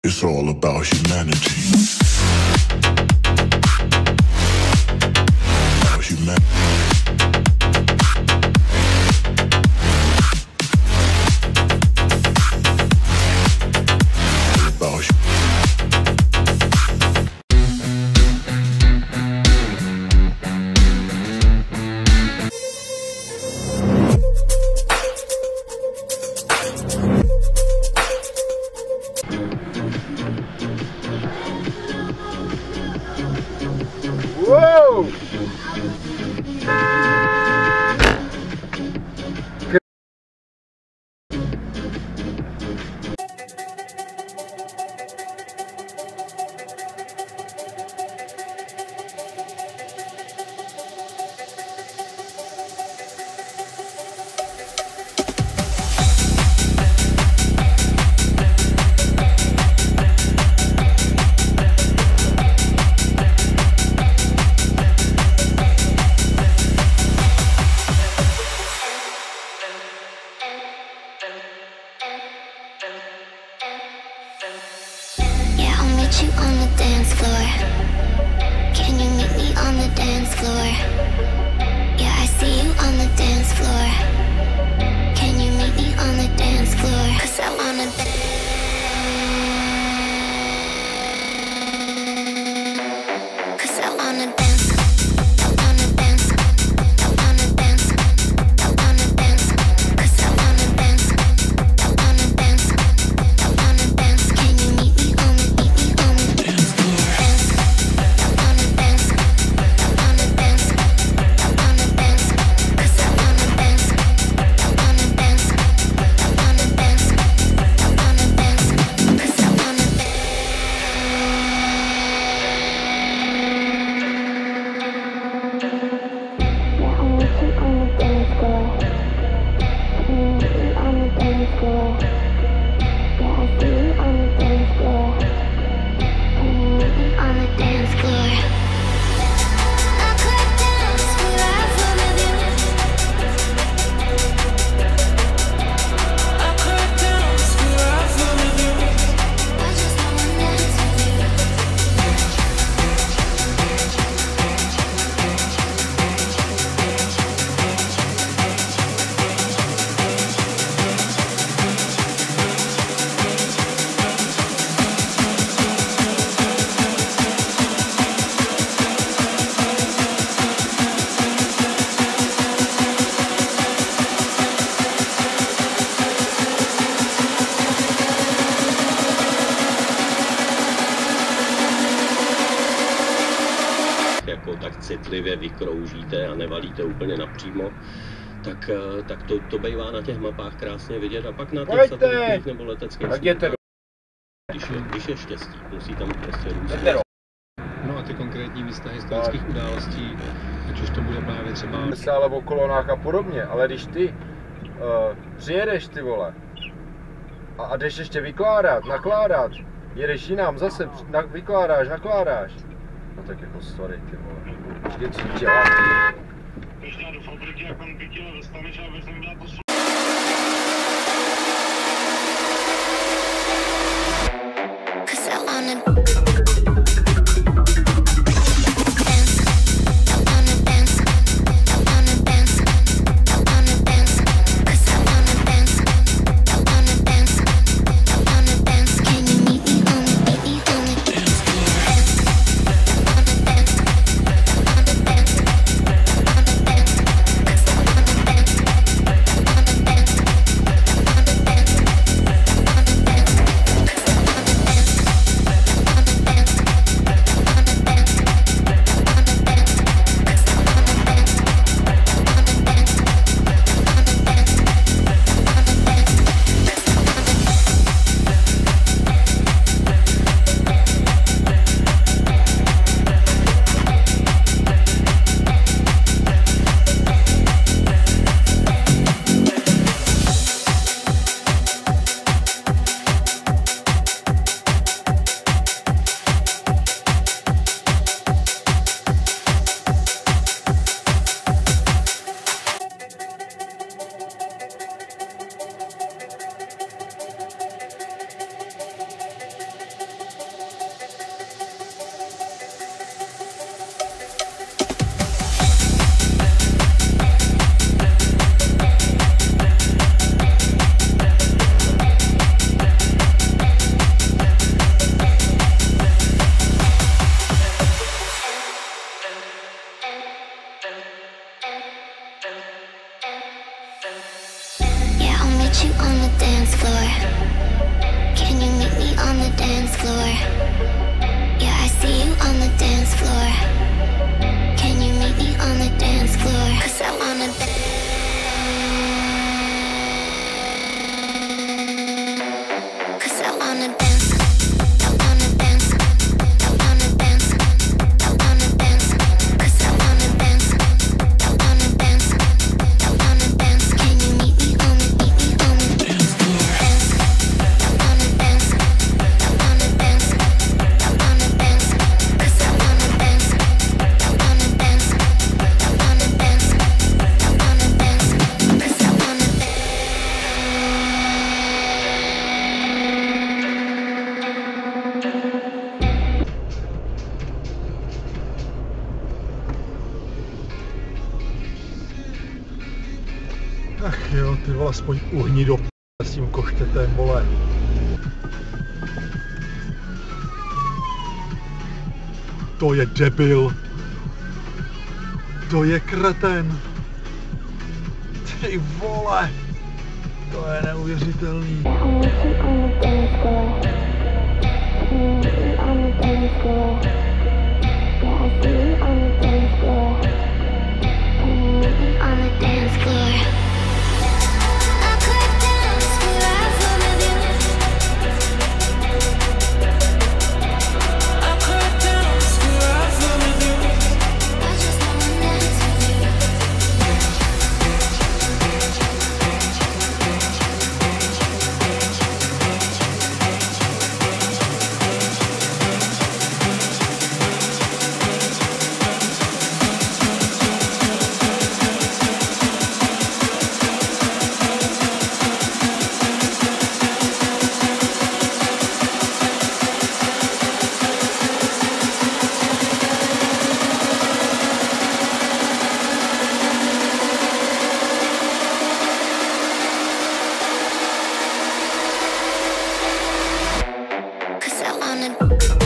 It's all about humanity. About humanity. Wow! You on the dance floor. Can you meet me on the dance floor? Yeah, I see you on the dance floor. Can you meet me on the dance floor? 'Cause I wanna dance. 'Cause I wanna dance. I wanna dance. I wanna dance. I wanna dance. 'Cause I wanna dance. I wanna dance. I wanna dance. Can you meet me on the dance floor? Dance. I wanna dance. I wanna dance. I wanna dance. 'Cause I wanna dance. I wanna dance. I wanna dance. I wanna dance. 'Cause I wanna dance. Jako tak citlivě vykroužíte a nevalíte úplně napřímo, tak to bývá na těch mapách krásně vidět a pak na těch satelitních nebo leteckých snímkách, když je štěstí, musí tam prostě růst. No a ty konkrétní místa historických událostí, ať už to bude právě třeba... Ale o kolonách a podobně, ale když ty přijedeš ty vole a jdeš ještě nakládat, jedeš jinam zase, nakládáš, no tak jako sorry ty vole, vždy co děláš. Možná do fabriky, jak tam 5 let dostaneš, abys neměla posun. mohl aspoň uhnit do s tím koštětem, vole. To je debil. To je kreten. Ty vole. To je neuvěřitelný. Cause I wanna